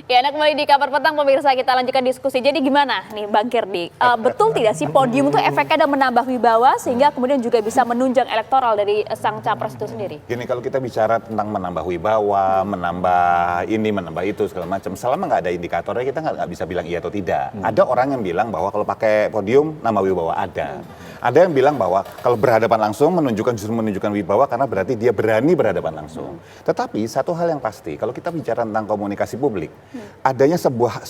Ya, Anda kembali di Kabar Petang, pemirsa, kita lanjutkan diskusi. Jadi gimana nih Bang Kirdi, betul tidak sih podium itu efeknya ada menambah wibawa sehingga kemudian juga bisa menunjang elektoral dari sang capres itu sendiri? Gini, kalau kita bicara tentang menambah wibawa, menambah ini, menambah itu, segala macam, selama nggak ada indikatornya kita nggak bisa bilang iya atau tidak. Ada orang yang bilang bahwa kalau pakai podium, nambah wibawa ada. Ada yang bilang bahwa kalau berhadapan langsung justru menunjukkan wibawa karena berarti dia berani berhadapan langsung. Tetapi satu hal yang pasti, kalau kita bicara tentang komunikasi publik, adanya sebuah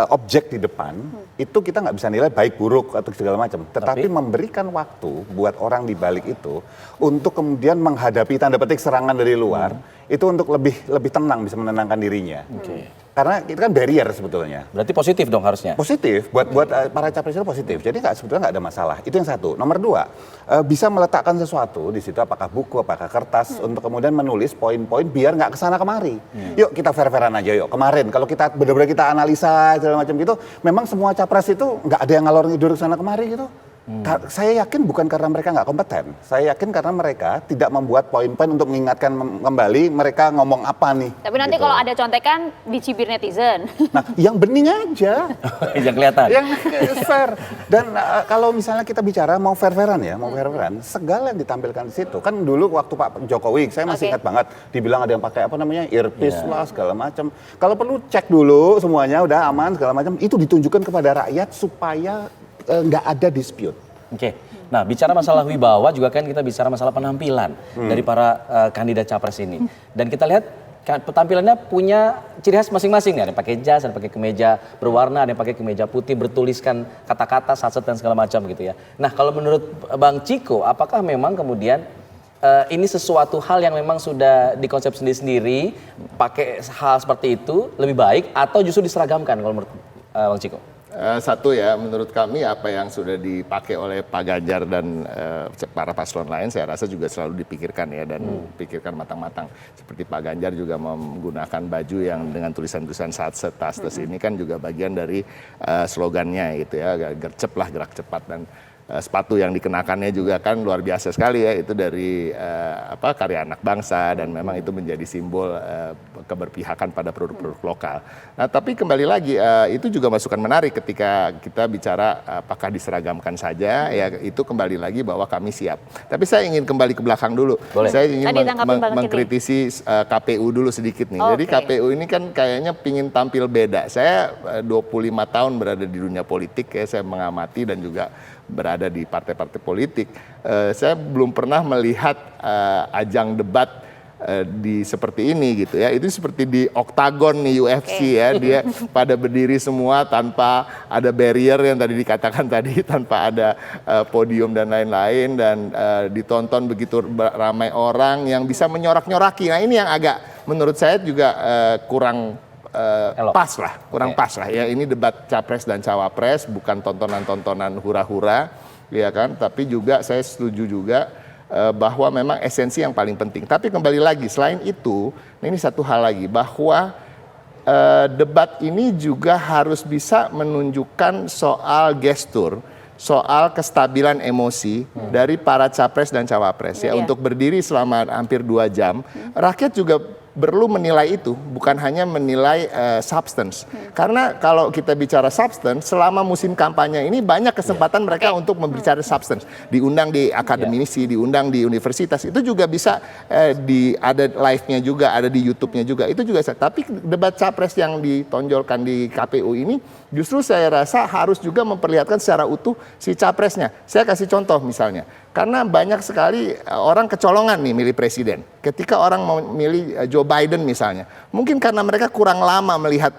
objek di depan, itu kita nggak bisa nilai baik buruk atau segala macam. Tetapi memberikan waktu buat orang di balik itu untuk kemudian menghadapi tanda petik serangan dari luar, itu untuk lebih tenang, bisa menenangkan dirinya. Karena itu kan barrier sebetulnya. Berarti positif dong harusnya? Positif, buat para capres itu positif. Jadi sebetulnya nggak ada masalah. Itu yang satu. Nomor dua, bisa meletakkan sesuatu di situ, apakah buku, apakah kertas, untuk kemudian menulis poin-poin biar nggak kesana kemari. Yuk kita fair-fairan aja yuk. Kemarin kalau kita benar-benar kita analisa segala macam gitu, memang semua capres itu nggak ada yang ngalor ngidur kesana kemari gitu. Saya yakin bukan karena mereka nggak kompeten. Saya yakin karena mereka tidak membuat poin-poin untuk mengingatkan kembali mereka ngomong apa nih. Tapi nanti gitu. kalau ada contekan dicibir netizen. Nah, yang bening aja. Yang kelihatan. Yang fair. Dan kalau misalnya kita bicara mau fair-fairan ya, mau fair-fairan, segala yang ditampilkan di situ. Kan dulu waktu Pak Jokowi, saya masih ingat banget, dibilang ada yang pakai apa namanya, earpiece lah segala macam. Kalau perlu cek dulu semuanya udah aman segala macam, itu ditunjukkan kepada rakyat supaya nggak ada dispute. Oke. Nah, bicara masalah wibawa juga kan kita bicara masalah penampilan dari para kandidat capres ini. Dan kita lihat tampilannya punya ciri khas masing-masing nih. Ada yang pakai jas, ada yang pakai kemeja berwarna, ada yang pakai kemeja putih bertuliskan kata-kata, satset dan segala macam gitu ya. Nah, kalau menurut Bang Ciko, apakah memang kemudian ini sesuatu hal yang memang sudah dikonsep sendiri-sendiri, pakai hal seperti itu lebih baik atau justru diseragamkan kalau menurut Bang Ciko? Satu ya, menurut kami apa yang sudah dipakai oleh Pak Ganjar dan para paslon lain saya rasa juga selalu dipikirkan ya dan pikirkan matang-matang. Seperti Pak Ganjar juga menggunakan baju yang dengan tulisan-tulisan satset, tas ini kan juga bagian dari slogannya gitu ya, gercep lah, gerak cepat, dan sepatu yang dikenakannya juga kan luar biasa sekali ya, itu dari karya anak bangsa dan memang itu menjadi simbol keberpihakan pada produk-produk lokal. Nah, tapi kembali lagi itu juga masukan menarik ketika kita bicara apakah diseragamkan saja ya, itu kembali lagi bahwa kami siap. Tapi saya ingin kembali ke belakang dulu. Boleh. Saya ingin mengkritisi KPU dulu sedikit nih. Jadi KPU ini kan kayaknya pingin tampil beda. Saya 25 tahun berada di dunia politik ya, saya mengamati dan juga berada di partai-partai politik, saya belum pernah melihat ajang debat seperti ini gitu ya. Itu seperti di oktagon nih UFC ya, dia pada berdiri semua tanpa ada barrier yang tadi dikatakan tadi, tanpa ada podium dan lain-lain, dan ditonton begitu ramai orang yang bisa menyorak-nyoraki. Nah, ini yang agak menurut saya juga kurang kurang pas lah ya. Ini debat capres dan cawapres, bukan tontonan-tontonan hura-hura ya kan, tapi juga saya setuju juga bahwa memang esensi yang paling penting. Tapi kembali lagi, selain itu ini satu hal lagi, bahwa debat ini juga harus bisa menunjukkan soal gestur, soal kestabilan emosi dari para capres dan cawapres ya. Untuk berdiri selama hampir 2 jam, rakyat juga perlu menilai itu, bukan hanya menilai substance. Karena kalau kita bicara substance, selama musim kampanye ini banyak kesempatan mereka untuk membicara substance. Diundang di akademisi, diundang di universitas, itu juga bisa ada live-nya juga, ada di YouTube-nya juga. Itu juga. Tapi debat capres yang ditonjolkan di KPU ini justru saya rasa harus juga memperlihatkan secara utuh si capresnya. Saya kasih contoh misalnya. Karena banyak sekali orang kecolongan nih milih presiden. Ketika orang mau milih Joe Biden misalnya, mungkin karena mereka kurang lama melihat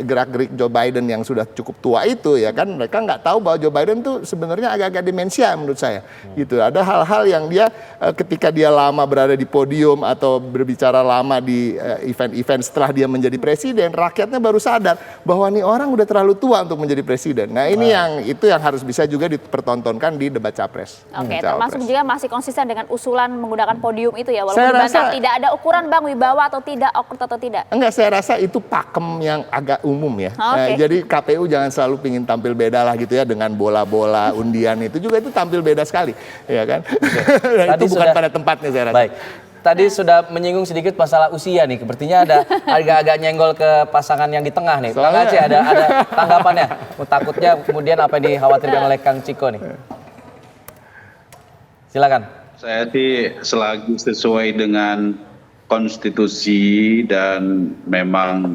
gerak-gerik Joe Biden yang sudah cukup tua itu ya kan, mereka nggak tahu bahwa Joe Biden tuh sebenarnya agak-agak demensia menurut saya. Gitu. Ada hal-hal yang dia ketika dia lama berada di podium atau berbicara lama di event-event setelah dia menjadi presiden, rakyatnya baru sadar bahwa nih orang udah terlalu tua untuk menjadi presiden. Nah, ini yang harus bisa juga dipertontonkan di debat capres. Oke, termasuk juga masih konsisten dengan usulan menggunakan podium itu ya, walaupun dibantah tidak ada ukuran Bang wibawa atau tidak, awkward atau tidak. Enggak, saya rasa itu pakem yang agak umum ya. Jadi KPU jangan selalu pingin tampil beda lah gitu ya, dengan bola-bola undian itu juga itu tampil beda sekali, ya kan? Itu bukan pada tempatnya saya rasa. Baik. tadi sudah menyinggung sedikit masalah usia nih. Sepertinya ada agak-agak nyenggol ke pasangan yang di tengah nih. Bang Aceh ada tanggapannya? Takutnya kemudian apa yang dikhawatirkan oleh Kang Ciko nih? Silakan. Saya sih selagi sesuai dengan konstitusi dan memang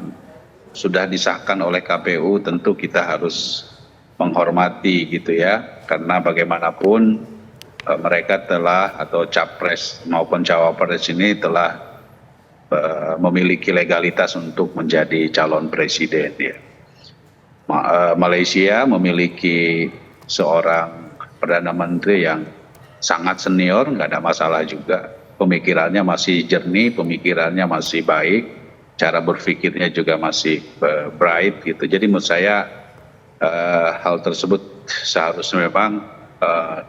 sudah disahkan oleh KPU, tentu kita harus menghormati gitu ya, karena bagaimanapun mereka telah, atau capres maupun cawapres ini telah memiliki legalitas untuk menjadi calon presiden ya. Malaysia memiliki seorang perdana menteri yang sangat senior, nggak ada masalah juga, pemikirannya masih jernih, pemikirannya masih baik, cara berpikirnya juga masih bright gitu. Jadi menurut saya hal tersebut seharusnya memang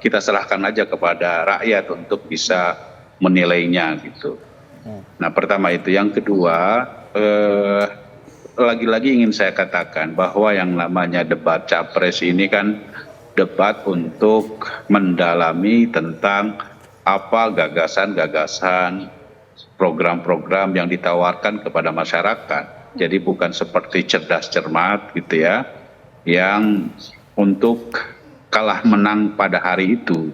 kita serahkan aja kepada rakyat untuk bisa menilainya gitu. Nah, pertama itu. Yang kedua, lagi-lagi ingin saya katakan bahwa yang namanya debat capres ini kan debat untuk mendalami tentang apa gagasan-gagasan, program-program yang ditawarkan kepada masyarakat. Jadi bukan seperti cerdas cermat gitu ya, yang untuk kalah menang pada hari itu.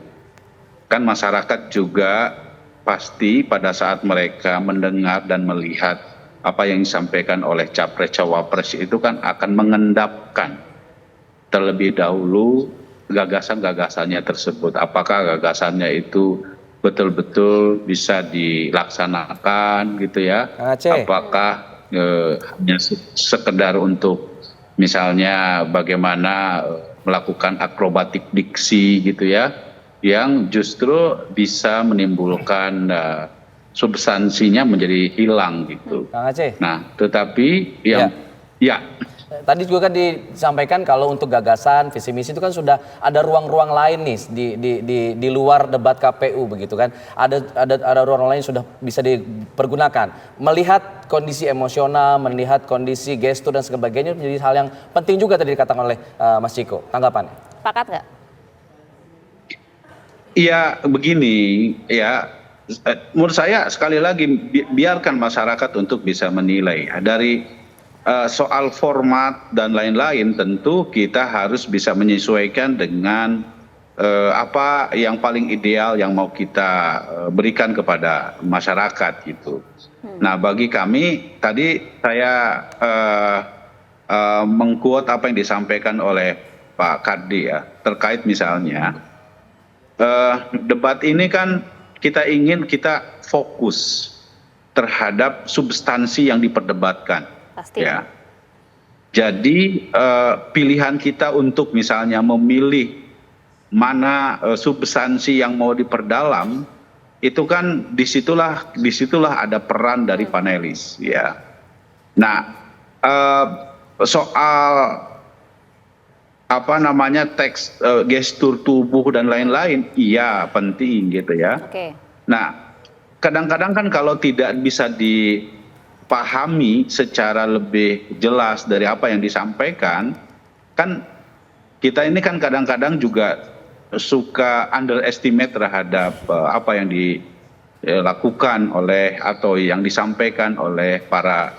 Kan masyarakat juga pasti pada saat mereka mendengar dan melihat apa yang disampaikan oleh capres-cawapres itu kan akan mengendapkan terlebih dahulu gagasan-gagasannya tersebut. Apakah gagasannya itu betul-betul bisa dilaksanakan gitu ya? Apakah hanya sekedar untuk misalnya bagaimana melakukan akrobatik diksi gitu ya, yang justru bisa menimbulkan substansinya menjadi hilang gitu. Kang Aceh. Nah, tetapi yang ya. Tadi juga kan disampaikan kalau untuk gagasan, visi misi itu kan sudah ada ruang-ruang lain nih di luar debat KPU begitu kan. Ada ruang lain sudah bisa dipergunakan. Melihat kondisi emosional, melihat kondisi gestur dan sebagainya menjadi hal yang penting juga tadi dikatakan oleh Mas Ciko. Tanggapan? Sepakat nggak? Iya, begini ya. Menurut saya sekali lagi biarkan masyarakat untuk bisa menilai dari soal format dan lain-lain. Tentu kita harus bisa menyesuaikan dengan apa yang paling ideal yang mau kita berikan kepada masyarakat gitu. Nah, bagi kami tadi saya mengquote apa yang disampaikan oleh Pak Kardi ya, terkait misalnya debat ini kan kita fokus terhadap substansi yang diperdebatkan. Pasti. Ya. Jadi pilihan kita untuk misalnya memilih mana substansi yang mau diperdalam, itu kan disitulah ada peran dari panelis ya. Nah, soal apa namanya teks, gestur tubuh dan lain-lain, iya penting gitu ya. Oke. Nah, kadang-kadang kan kalau tidak bisa dipahami secara lebih jelas dari apa yang disampaikan, kan kita ini kan kadang-kadang juga suka underestimate terhadap apa yang dilakukan oleh atau yang disampaikan oleh para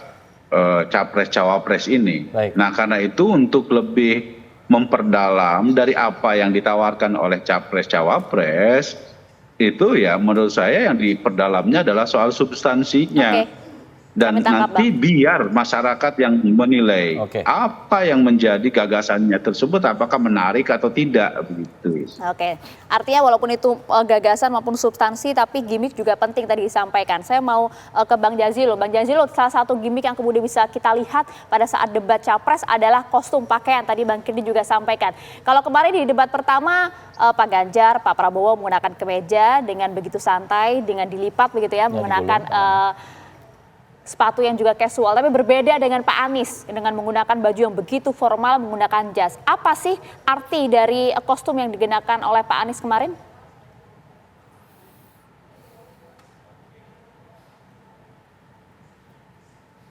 capres-cawapres ini. Baik. Nah, karena itu untuk lebih memperdalam dari apa yang ditawarkan oleh capres-cawapres, itu ya menurut saya yang diperdalamnya adalah soal substansinya. Oke. Dan nanti biar masyarakat yang menilai apa yang menjadi gagasannya tersebut, apakah menarik atau tidak begitu. Oke, artinya walaupun itu gagasan maupun substansi, tapi gimmick juga penting tadi disampaikan. Saya mau ke Bang Jazilul. Bang Jazilul, salah satu gimmick yang kemudian bisa kita lihat pada saat debat capres adalah kostum pakaian. Tadi Bang Kirdi juga sampaikan. Kalau kemarin di debat pertama Pak Ganjar, Pak Prabowo menggunakan kemeja dengan begitu santai, dengan dilipat begitu ya, menggunakan sepatu yang juga casual, tapi berbeda dengan Pak Anies dengan menggunakan baju yang begitu formal, menggunakan jas. Apa sih arti dari kostum yang dikenakan oleh Pak Anies kemarin?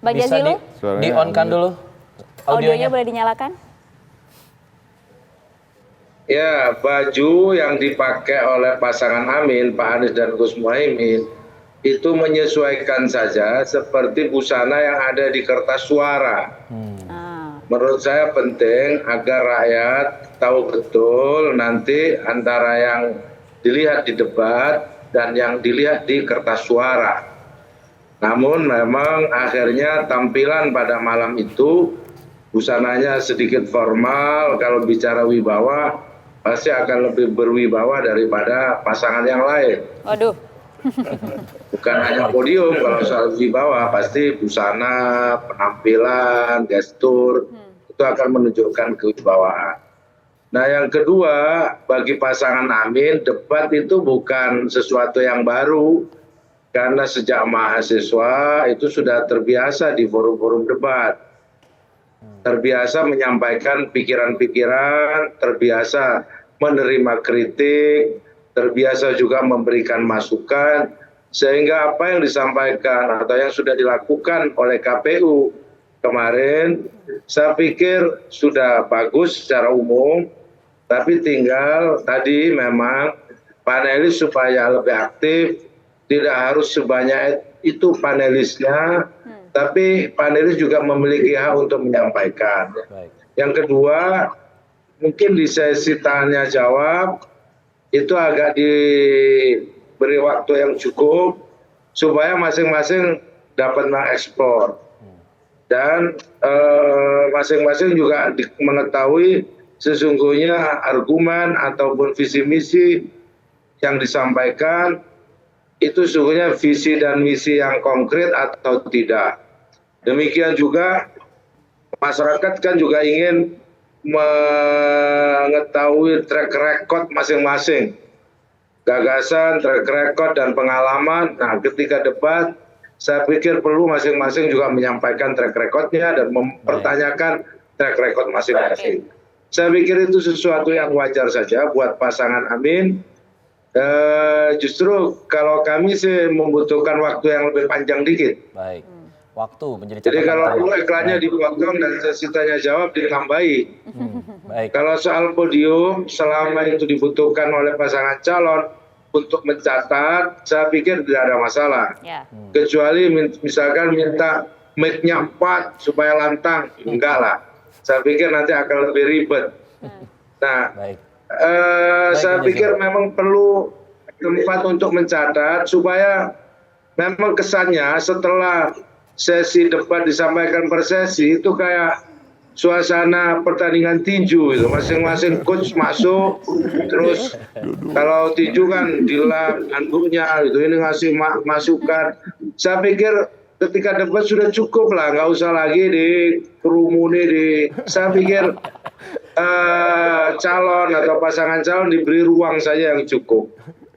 Bang Jazilul, di-on-kan dulu audionya boleh dinyalakan? Ya, baju yang dipakai oleh pasangan Amin, Pak Anies dan Gus Muhaimin, itu menyesuaikan saja seperti busana yang ada di kertas suara. Menurut saya penting agar rakyat tahu betul nanti antara yang dilihat di debat dan yang dilihat di kertas suara. Namun memang akhirnya tampilan pada malam itu busananya sedikit formal, kalau bicara wibawa pasti akan lebih berwibawa daripada pasangan yang lain. Waduh. Bukan hanya podium, kalau soal wibawa pasti busana, penampilan, gestur itu akan menunjukkan kewibawaan. Nah yang kedua, bagi pasangan Amin, debat itu bukan sesuatu yang baru, karena sejak mahasiswa itu sudah terbiasa di forum-forum debat. Terbiasa menyampaikan pikiran-pikiran, terbiasa menerima kritik, terbiasa juga memberikan masukan, sehingga apa yang disampaikan atau yang sudah dilakukan oleh KPU kemarin, saya pikir sudah bagus secara umum, tapi tinggal tadi memang panelis supaya lebih aktif, tidak harus sebanyak itu panelisnya, tapi panelis juga memiliki hak untuk menyampaikan. Yang kedua, mungkin di sesi tanya jawab, itu agak diberi waktu yang cukup supaya masing-masing dapat mengeksplor dan masing-masing juga mengetahui sesungguhnya argumen ataupun visi misi yang disampaikan itu sesungguhnya visi dan misi yang konkret atau tidak. Demikian juga masyarakat kan juga ingin mengetahui track record masing-masing, gagasan, track record dan pengalaman. Nah, ketika debat, saya pikir perlu masing-masing juga menyampaikan track recordnya dan mempertanyakan track record masing-masing. Saya pikir itu sesuatu yang wajar saja buat pasangan Amin. Justru kalau kami sih membutuhkan waktu yang lebih panjang dikit. Baik. Waktu menjadi Jadi catatan kalau utama. iklannya dipotong dan sesi tanya jawab ditambahi. Baik. Kalau soal podium, selama itu dibutuhkan oleh pasangan calon untuk mencatat, saya pikir tidak ada masalah. Ya. Kecuali misalkan minta mic-nya 4 supaya lantang, enggak lah. Saya pikir nanti akan lebih ribet. Nah, Baik. saya pikir memang perlu tempat untuk mencatat supaya memang kesannya setelah sesi debat disampaikan per sesi itu kayak suasana pertandingan tinju itu, masing-masing coach masuk, terus kalau tinju kan dilap handuknya gitu, ini ngasih masukan. Saya pikir ketika debat sudah cukup lah, nggak usah lagi dikerumuni. Saya pikir calon atau pasangan calon diberi ruang saja yang cukup.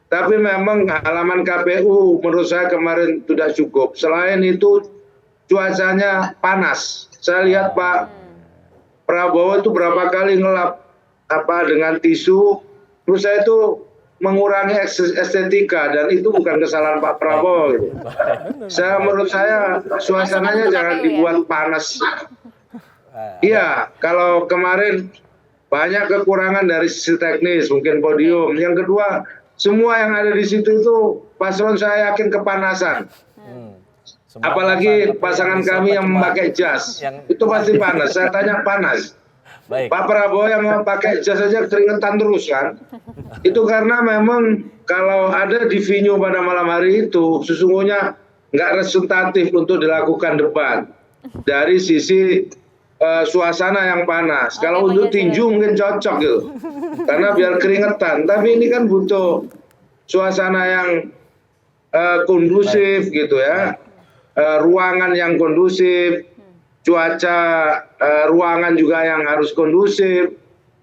Tapi memang halaman KPU menurut saya kemarin sudah cukup. Selain itu cuacanya panas. Saya lihat Pak Prabowo itu berapa kali ngelap dengan tisu. Terus saya itu mengurangi estetika dan itu bukan kesalahan Pak Prabowo. Gitu. Menurut saya suasananya jangan dibuat panas. Iya, kalau kemarin banyak kekurangan dari sisi teknis, mungkin podium. Yang kedua, semua yang ada di situ itu paslon saya yakin kepanasan. Apalagi pasangan kami yang memakai jas, itu pasti panas. Saya tanya panas. Baik. Pak Prabowo yang memakai jas saja keringetan terus kan. Itu karena memang kalau ada di venue pada malam hari itu sesungguhnya nggak representatif untuk dilakukan debat dari sisi suasana yang panas. Kalau untuk tinju mungkin cocok gitu, karena biar keringetan. Tapi ini kan butuh suasana yang kondusif gitu ya. Ruangan yang kondusif, cuaca ruangan juga yang harus kondusif.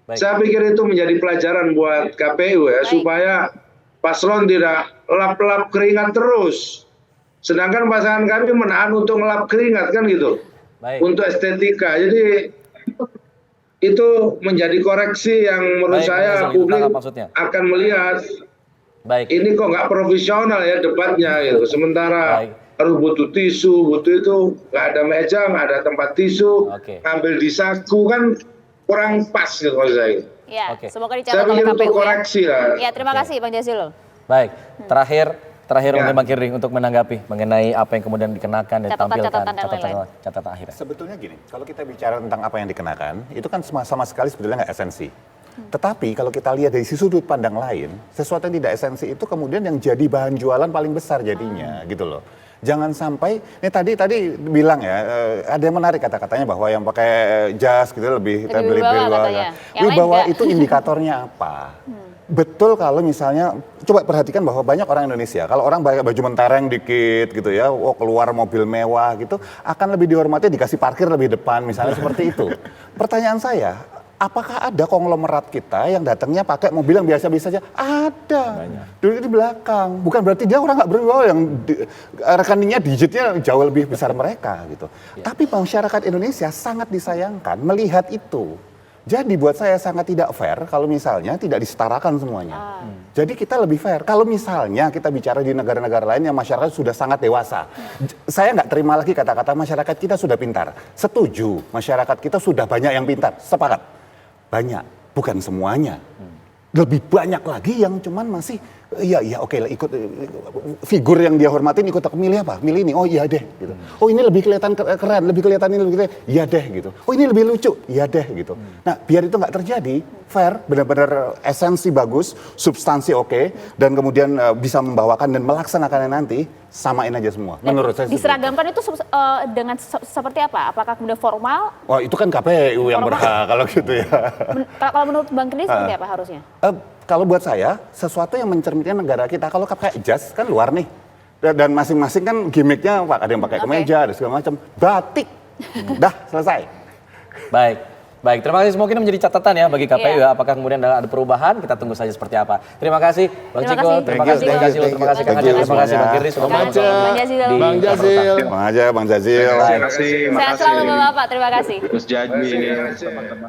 Baik. Saya pikir itu menjadi pelajaran buat KPU ya, supaya paslon tidak lap-lap keringat terus. Sedangkan pasangan kami menahan untuk ngelap keringat kan gitu. Baik. Untuk estetika. Jadi itu menjadi koreksi yang menurut saya publik akan melihat. Baik. Ini kok nggak profesional ya debatnya gitu. Sementara harus butuh tisu, butuh itu, nggak ada meja, nggak ada tempat tisu, ngambil di saku kan kurang pas gitu maksud saya. Ya, semoga dicatat oleh KPU. Untuk koreksi lah. Ya, terima kasih Bang Jazilul. Baik, terakhir Terakhir Ya. mungkin Bang Kirdi untuk menanggapi mengenai apa yang kemudian dikenakan dan ditampilkan Catatan-catatan dan lain-lain. catatan akhirnya. Sebetulnya gini, kalau kita bicara tentang apa yang dikenakan, itu kan sama sekali sebetulnya nggak esensi. Tetapi kalau kita lihat dari sudut pandang lain, sesuatu yang tidak esensi itu kemudian yang jadi bahan jualan paling besar jadinya, gitu loh. Jangan sampai, ini tadi bilang ya, ada yang menarik kata-katanya bahwa yang pakai jas gitu lebih Lebih wibawa katanya. Yang lain Wibawa enggak. itu indikatornya apa? Betul kalau misalnya, coba perhatikan bahwa banyak orang Indonesia, kalau orang pakai baju mentereng dikit gitu ya, oh keluar mobil mewah gitu, akan lebih dihormati dikasih parkir lebih depan misalnya seperti itu. Pertanyaan saya, apakah ada konglomerat kita yang datangnya pakai mobil yang biasa-biasa saja? Ada. Duduk di belakang. Bukan berarti dia orang nggak berwibawa yang rekeningnya digitnya jauh lebih besar mereka gitu. Tapi masyarakat Indonesia sangat disayangkan melihat itu. Jadi buat saya sangat tidak fair kalau misalnya tidak disetarakan semuanya. Jadi kita lebih fair. Kalau misalnya kita bicara di negara-negara lain yang masyarakat sudah sangat dewasa. Saya nggak terima lagi kata-kata masyarakat kita sudah pintar. Setuju, masyarakat kita sudah banyak yang pintar. Sepakat. Banyak, bukan semuanya. Lebih banyak lagi yang cuman masih, iya oke lah ikut, figur yang dia hormatin ikut aku milih apa? Milih ini, oh iya deh gitu. Oh ini lebih kelihatan keren, lebih kelihatan ini lebih kelihatan, iya deh gitu. Oh ini lebih lucu, iya deh gitu. Nah biar itu nggak terjadi, fair, benar-benar esensi bagus, substansi oke, dan kemudian bisa membawakan dan melaksanakannya nanti, samain aja semua. Menurut saya. Diseragamkan itu dengan seperti apa? Apakah kemudian formal? Wah itu kan KPU yang berhak kalau gitu ya. Kalau menurut Bang Kirdi seperti apa harusnya? Kalau buat saya, sesuatu yang mencerminkan negara kita, kalau pakai jas kan luar nih. Dan masing-masing kan gimmicknya, ada yang pakai kemeja, ada segala macam. Batik, dah selesai. Baik, terima kasih. Semua ini menjadi catatan ya bagi KPU ya. Apakah kemudian ada perubahan? Kita tunggu saja seperti apa. Terima kasih Bang Terima Ciko, kasih. terima Thank kasih you, Bang thank Jazil, you, terima kasih thank Kang you. Ajeng, terima kasih Bang Kirdi sudah Terima kasih, bergabung Bang Jazil. di Bang Jazil. Bang Jazil. Sehat selalu Bapak, terima kasih. Gus Jaji, teman-teman.